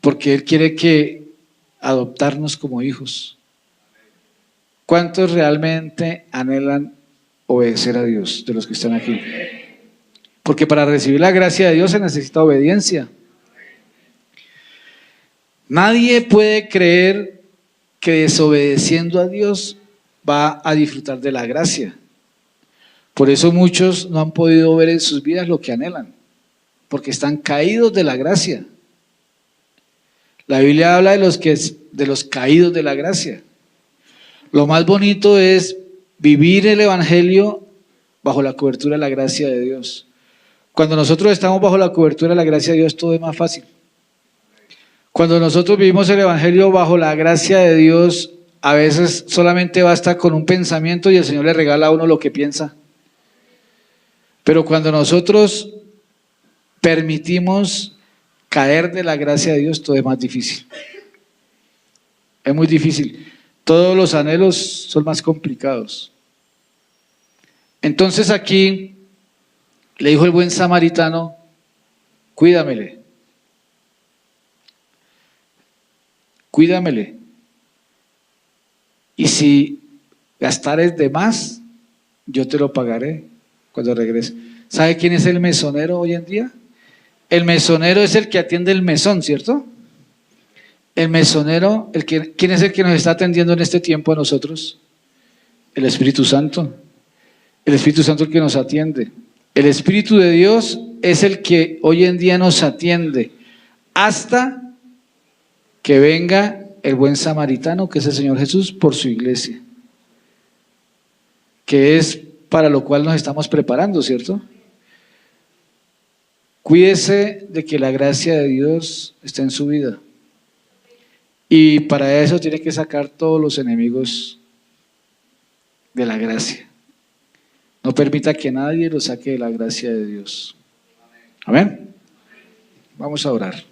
porque Él quiere que adoptarnos como hijos. ¿Cuántos realmente anhelan obedecer a Dios de los que están aquí? Porque para recibir la gracia de Dios se necesita obediencia. Nadie puede creer que desobedeciendo a Dios va a disfrutar de la gracia. Por eso muchos no han podido ver en sus vidas lo que anhelan, porque están caídos de la gracia. La Biblia habla de los caídos de la gracia. Lo más bonito es vivir el Evangelio bajo la cobertura de la gracia de Dios. Cuando nosotros estamos bajo la cobertura de la gracia de Dios, todo es más fácil. Cuando nosotros vivimos el Evangelio bajo la gracia de Dios, a veces solamente basta con un pensamiento y el Señor le regala a uno lo que piensa. Pero cuando nosotros permitimos caer de la gracia de Dios, todo es más difícil. Es muy difícil. Todos los anhelos son más complicados. Entonces aquí le dijo el buen samaritano, cuídamele. Cuídamele. Y si gastares de más, yo te lo pagaré cuando regrese. ¿Sabe quién es el mesonero hoy en día? El mesonero es el que atiende el mesón, ¿cierto? El mesonero, ¿quién es el que nos está atendiendo en este tiempo a nosotros? El Espíritu Santo. El Espíritu Santo es el que nos atiende. El Espíritu de Dios es el que hoy en día nos atiende hasta que venga el buen samaritano, que es el Señor Jesús, por su iglesia, que es para lo cual nos estamos preparando, ¿cierto? Cuídese de que la gracia de Dios esté en su vida. Y para eso tiene que sacar todos los enemigos de la gracia. No permita que nadie lo saque de la gracia de Dios. Amén. Vamos a orar.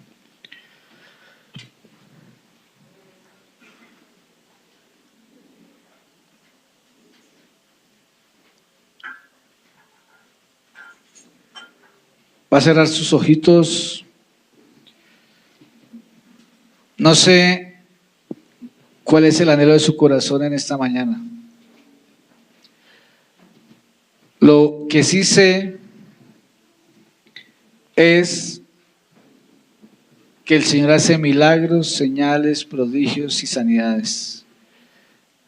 Va a cerrar sus ojitos. No sé cuál es el anhelo de su corazón en esta mañana. Lo que sí sé es que el Señor hace milagros, señales, prodigios y sanidades.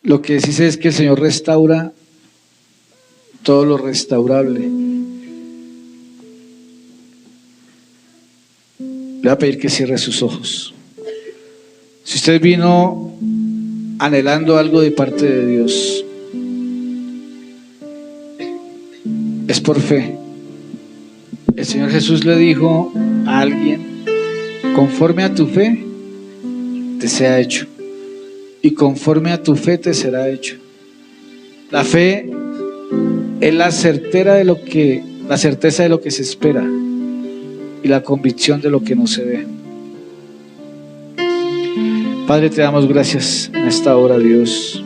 Lo que sí sé es que el Señor restaura todo lo restaurable. Le voy a pedir que cierre sus ojos. Si usted vino anhelando algo de parte de Dios, es por fe. El Señor Jesús le dijo a alguien, conforme a tu fe te sea hecho, y conforme a tu fe te será hecho. La fe es la certeza de lo que se espera y la convicción de lo que no se ve. Padre, te damos gracias en esta hora, Dios.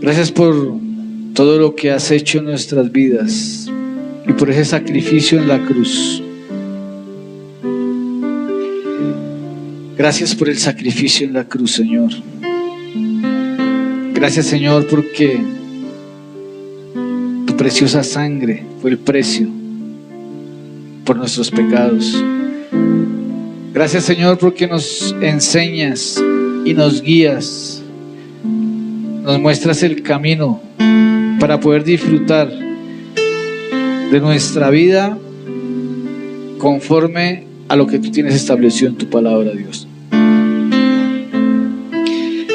Gracias por todo lo que has hecho en nuestras vidas y por ese sacrificio en la cruz. Gracias por el sacrificio en la cruz, Señor. Gracias, Señor, porque tu preciosa sangre fue el precio por nuestros pecados. Gracias, Señor, porque nos enseñas y nos guías, nos muestras el camino para poder disfrutar de nuestra vida conforme a lo que tú tienes establecido en tu palabra, Dios.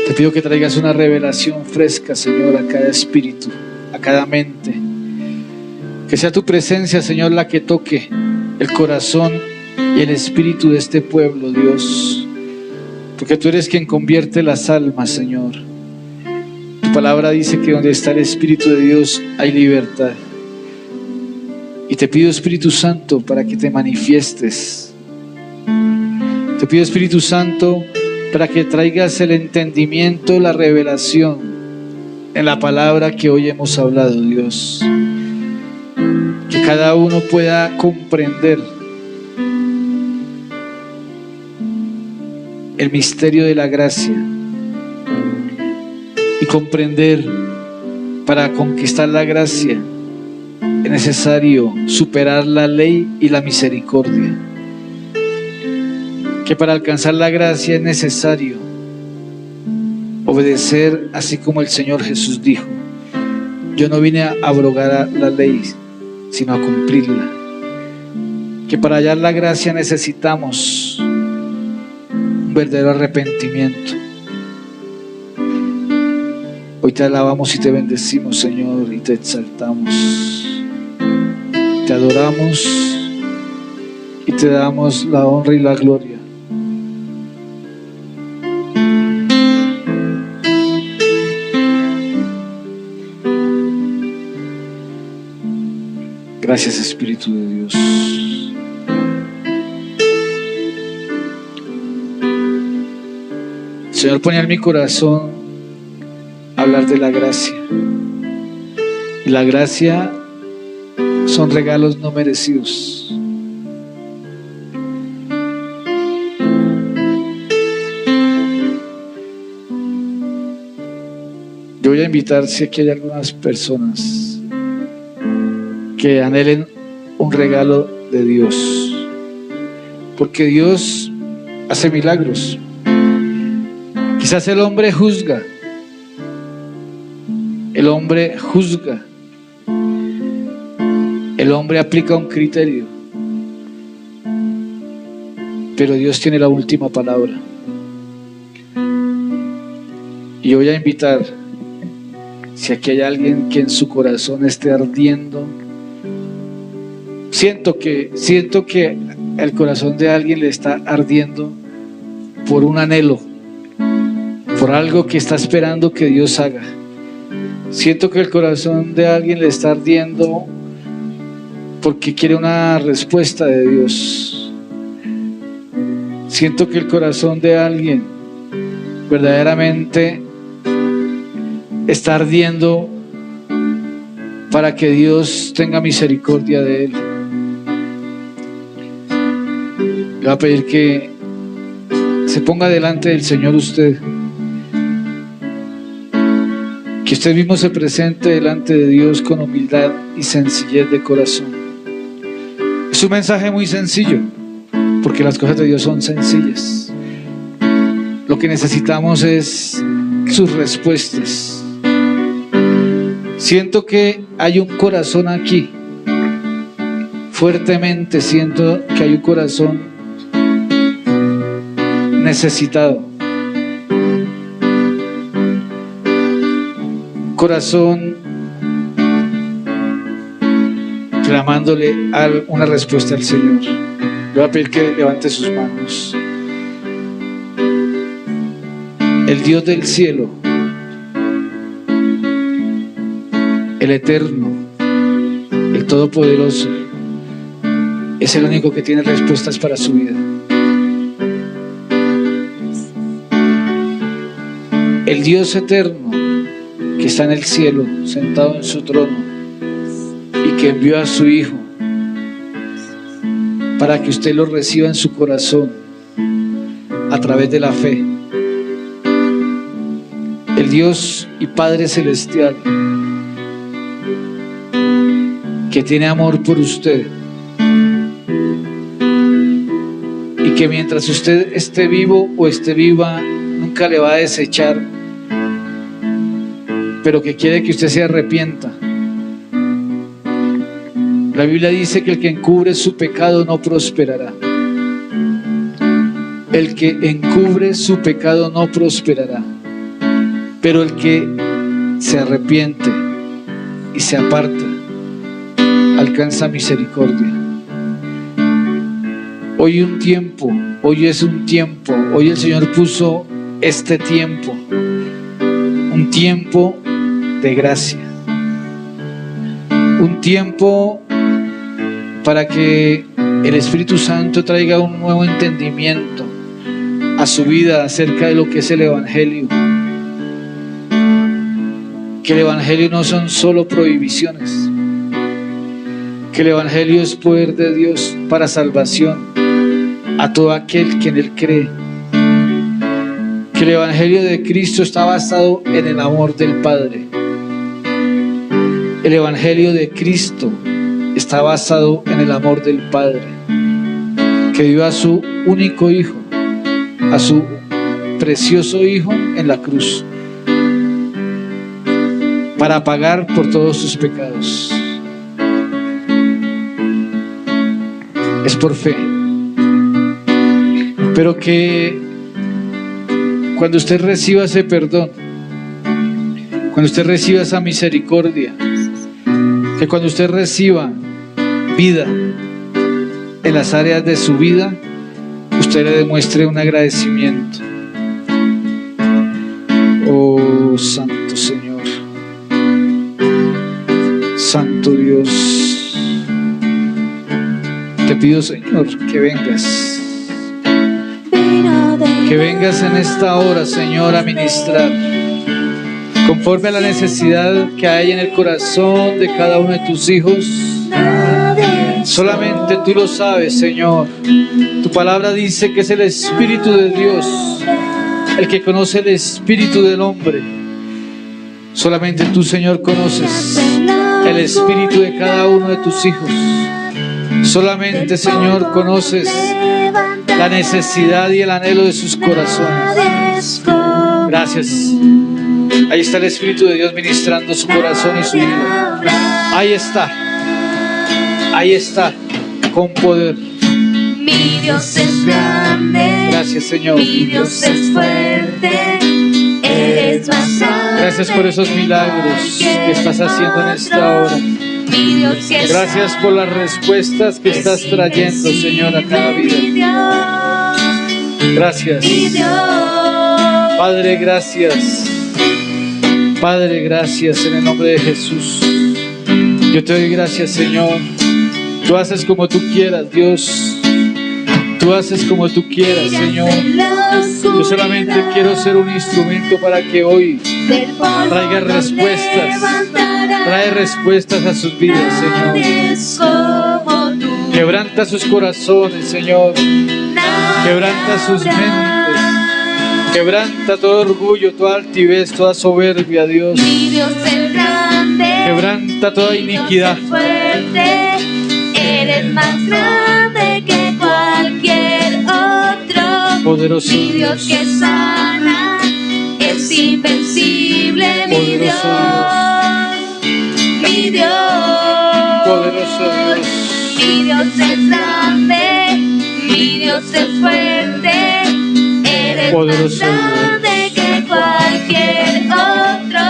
Te pido que traigas una revelación fresca, Señor, a cada espíritu, a cada mente. Que sea tu presencia, Señor, la que toque el corazón y el espíritu de este pueblo, Dios, porque tú eres quien convierte las almas, Señor. Tu palabra dice que donde está el Espíritu de Dios hay libertad. Y te pido, Espíritu Santo, para que te manifiestes. Te pido, Espíritu Santo, para que traigas el entendimiento, la revelación en la palabra que hoy hemos hablado, Dios. Que cada uno pueda comprender el misterio de la gracia y comprender para conquistar la gracia es necesario superar la ley y la misericordia. Que para alcanzar la gracia es necesario obedecer, así como el Señor Jesús dijo: yo no vine a abrogar la ley, sino a cumplirla. Que para hallar la gracia necesitamos un verdadero arrepentimiento. Hoy te alabamos y te bendecimos, Señor, y te exaltamos. Te adoramos y te damos la honra y la gloria. Gracias, Espíritu de Dios. El Señor pone en mi corazón hablar de la gracia. Y la gracia son regalos no merecidos. Yo voy a invitar, si aquí hay algunas personas que anhelen un regalo de Dios, porque Dios hace milagros. Quizás el hombre juzga, el hombre aplica un criterio, pero Dios tiene la última palabra. Y yo voy a invitar, si aquí hay alguien que en su corazón esté ardiendo, siento que el corazón de alguien le está ardiendo por un anhelo, por algo que está esperando que Dios haga. Siento que el corazón de alguien le está ardiendo porque quiere una respuesta de Dios. Siento que el corazón de alguien verdaderamente está ardiendo para que Dios tenga misericordia de él. Le voy a pedir que se ponga delante del Señor usted, que usted mismo se presente delante de Dios con humildad y sencillez de corazón. Es un mensaje muy sencillo, porque las cosas de Dios son sencillas. Lo que necesitamos es sus respuestas. Siento que hay un corazón aquí, fuertemente siento que hay un corazón necesitado, un corazón clamándole una respuesta al Señor. Le voy a pedir que levante sus manos. El Dios del cielo, el eterno, el todopoderoso, es el único que tiene respuestas para su vida. El Dios eterno que está en el cielo, sentado en su trono, y que envió a su Hijo para que usted lo reciba en su corazón a través de la fe. El Dios y Padre Celestial que tiene amor por usted y que mientras usted esté vivo o esté viva nunca le va a desechar, pero que quiere que usted se arrepienta. La Biblia dice que el que encubre su pecado no prosperará. El que encubre su pecado no prosperará, pero el que se arrepiente y se aparta alcanza misericordia. Hoy es un tiempo, hoy el Señor puso este tiempo, un tiempo de gracia, un tiempo para que el Espíritu Santo traiga un nuevo entendimiento a su vida acerca de lo que es el Evangelio. Que el Evangelio no son solo prohibiciones, que el Evangelio es poder de Dios para salvación a todo aquel que en él cree. Que el Evangelio de Cristo está basado en el amor del Padre. El Evangelio de Cristo está basado en el amor del Padre, que dio a su único Hijo, a su precioso Hijo en la cruz, para pagar por todos sus pecados. Es por fe, pero que cuando usted reciba ese perdón, cuando usted reciba esa misericordia, que cuando usted reciba vida en las áreas de su vida, usted le demuestre un agradecimiento. Oh, Santo Señor, Santo Dios, te pido, Señor, que vengas en esta hora, Señor, a ministrar conforme a la necesidad que hay en el corazón de cada uno de tus hijos. Solamente tú lo sabes, Señor. Tu palabra dice que es el Espíritu de Dios el que conoce el espíritu del hombre. Solamente tú, Señor, conoces el espíritu de cada uno de tus hijos. Solamente, Señor, conoces la necesidad y el anhelo de sus corazones. Gracias. Ahí está el Espíritu de Dios ministrando su corazón y su vida. Ahí está. Ahí está, con poder. Mi Dios es grande. Gracias, Señor. Mi Dios es fuerte. Eres más grande. Gracias por esos milagros que estás haciendo en esta hora. Gracias por las respuestas que estás trayendo, Señor, a cada vida. Gracias. Padre, gracias. Padre, gracias en el nombre de Jesús. Yo te doy gracias, Señor. Tú haces como tú quieras, Dios. Tú haces como tú quieras, Señor. Yo solamente quiero ser un instrumento para que hoy traiga respuestas. Trae respuestas a sus vidas, Señor. Quebranta sus corazones, Señor. Quebranta sus mentes. Quebranta todo orgullo, toda altivez, toda soberbia, Dios. Quebranta toda iniquidad. Eres más grande que cualquier otro. Poderoso Mi Dios que sana es invencible. Mi Dios, mi Dios, poderoso Dios. mi Dios es grande, mi Dios es fuerte. Eres Poderoso más grande que cualquier otro.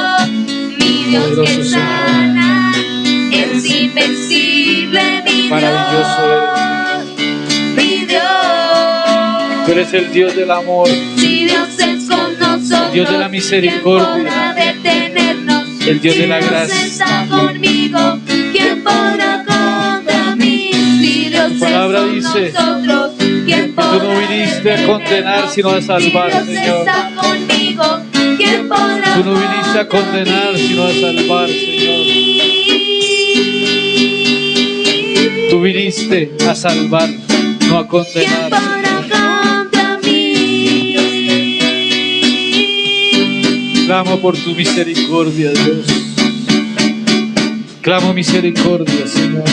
Mi Dios Poderoso que Señor. sana es invencible. Mi Maravilloso Dios, mi Dios. Tú eres el Dios del amor, Si Dios es con nosotros, el Dios de la misericordia, ¿quién podrá detenernos? el Dios de la Si gracia. Dios está conmigo, ¿quién podrá contra mí? Si Dios Tu palabra es con dice nosotros, ¿quién Tú podrá no viniste a condenar, sino a salvar, Si Dios Señor. está conmigo, ¿quién podrá Tú no viniste a condenar, sino a salvar, Señor. Tú viniste a salvar, no a ¿Quién condenar. podrá contra mí? Clamo por tu misericordia, Dios. Clamo misericordia, Señor.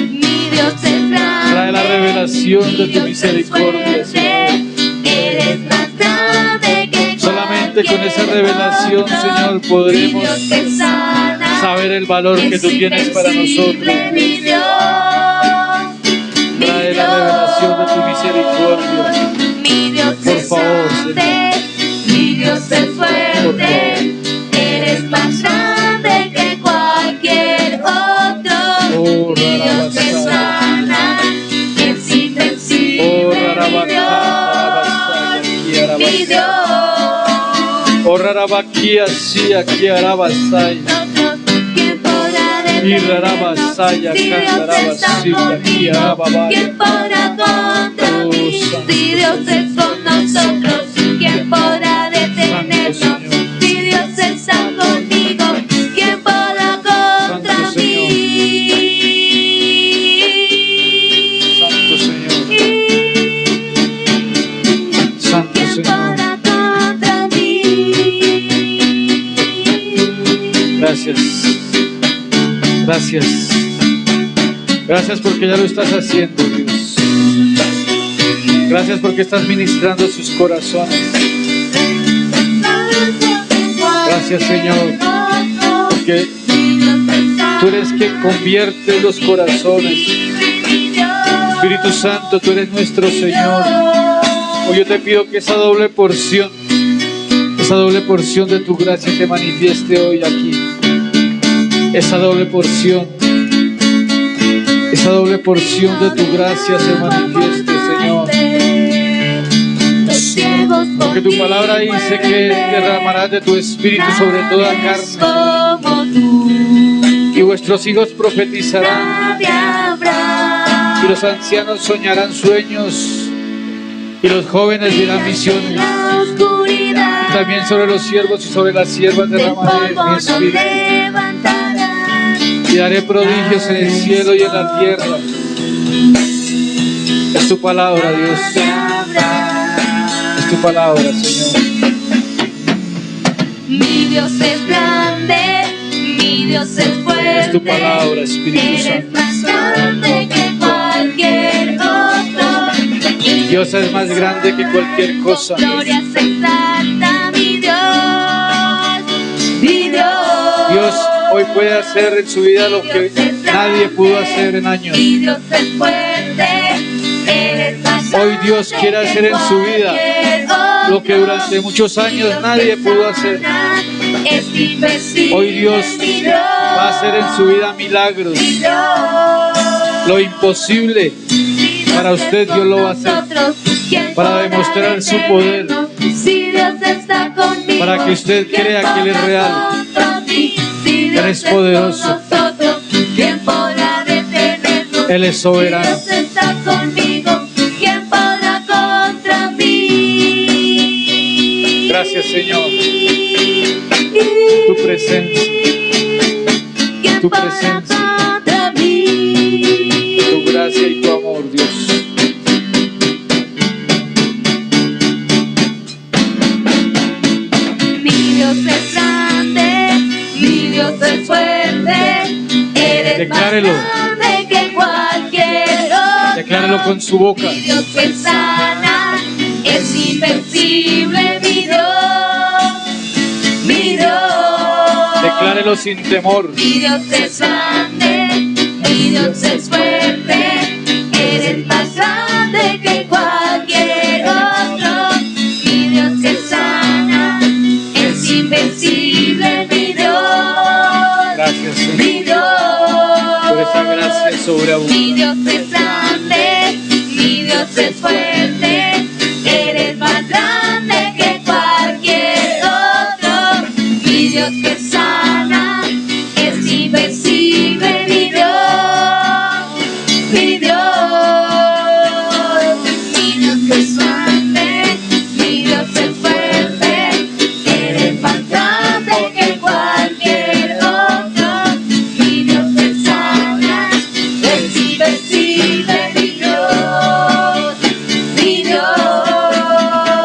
Mi Dios es grande. Trae la revelación de tu Mi Dios es misericordia, fuerte. Señor. Eres más grande que Solamente con esa cualquier revelación, otro. Señor, podremos Mi Dios que sana saber el valor que tú tienes para nosotros. Mi Dios, mi Trae la revelación de tu misericordia. Mi Dios Por es favor, grande, mi Dios es Por fuerte. favor. Eres más grande que cualquier otro. Oh, Mi Dios que Rarabasaya. sana es invencible. Oh, Mi Rarabasaya, Dios, mi Dios. Oh, Rarabaquía, sí, aquí Arabasaya. Nosotros, ¿quién podrá Y Rarabasaya, detenernos? Si Dios está Cantarabasaya, aquí conmigo, Arababaya. ¿quién podrá contra Oh, mí? Santo. Si Dios es con nosotros, ¿quién podrá detenernos? Santo Señor. Si Dios está conmigo, ¿quién podrá contra Santo mí? Santo Señor. Santo ¿Quién Señor. podrá contra mí? Gracias. Gracias. Gracias porque ya lo estás haciendo, Dios. Gracias porque estás ministrando sus corazones. Gracias, Señor, porque tú eres quien convierte los corazones. Espíritu Santo, tú eres nuestro Señor. Hoy yo te pido que esa doble porción de tu gracia se manifieste hoy aquí. Esa doble porción esa doble porción de tu gracia se manifieste, Señor. Porque tu palabra dice que derramarás de tu espíritu sobre toda carne. Y vuestros hijos profetizarán. Y los ancianos soñarán sueños. Y los jóvenes dirán visiones. Y también sobre los siervos y sobre las siervas derramaré mi espíritu. Y haré prodigios en el cielo y en la tierra. Es tu palabra, Dios. Es tu palabra, Señor. Mi Dios es grande, mi Dios es fuerte. Es tu palabra, Espíritu Santo. Eres más grande que cualquier otro. Dios es más grande que cualquier cosa. Gloria se exalta, mi Dios, mi Dios. Dios hoy puede hacer en su vida lo que nadie pudo hacer en años. Mi Dios es fuerte, eres más Hoy Dios quiere hacer en su vida lo que durante muchos años nadie pudo hacer. Hoy Dios va a hacer en su vida milagros. Lo imposible para usted Dios lo va a hacer, para demostrar su poder, para que usted crea que Él es real, Él es poderoso, Él es soberano. Gracias, Señor. Tu presencia, tu presencia, tu gracia y tu amor, Dios. Mi Dios es grande, mi Dios es fuerte, eres Declárelo. más grande que cualquier otro. Declárelo con su boca. Mi Dios que sana, es invencible, mi Dios, mi Dios. Declárelo sin temor. Mi Dios es grande, mi Dios es fuerte, eres más grande que cualquier otro. Mi Dios que sana, es invencible, mi Dios, Gracias, Señor, mi Dios. por esa gracia sobreabundante. Mi Dios es grande, mi Dios es fuerte, eres más grande que cualquier otro. Mi Dios que sana, es invencible, mi Dios, mi Dios. Mi Dios que es grande, mi Dios es fuerte, eres más grande que cualquier otro. Mi Dios que sana, es invencible, mi Dios, mi Dios.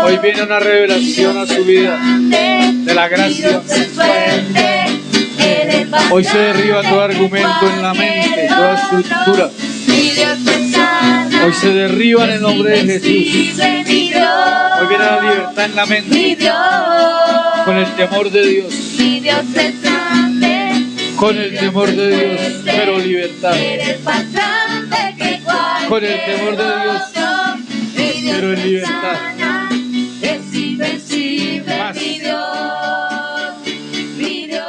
Hoy viene una revelación a su vida de la gracia. Hoy se derriba todo argumento en la mente, toda estructura. Hoy se derriba en el nombre de Jesús. Hoy viene la libertad en la mente, con el temor de Dios. Con el temor de Dios, pero libertad. Con el temor de Dios, pero en libertad. Es invencible, Más. mi Dios, mi Dios.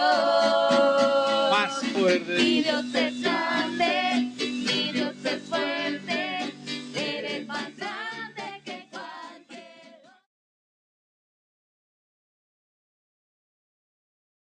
Más poder de Dios. Mi Dios es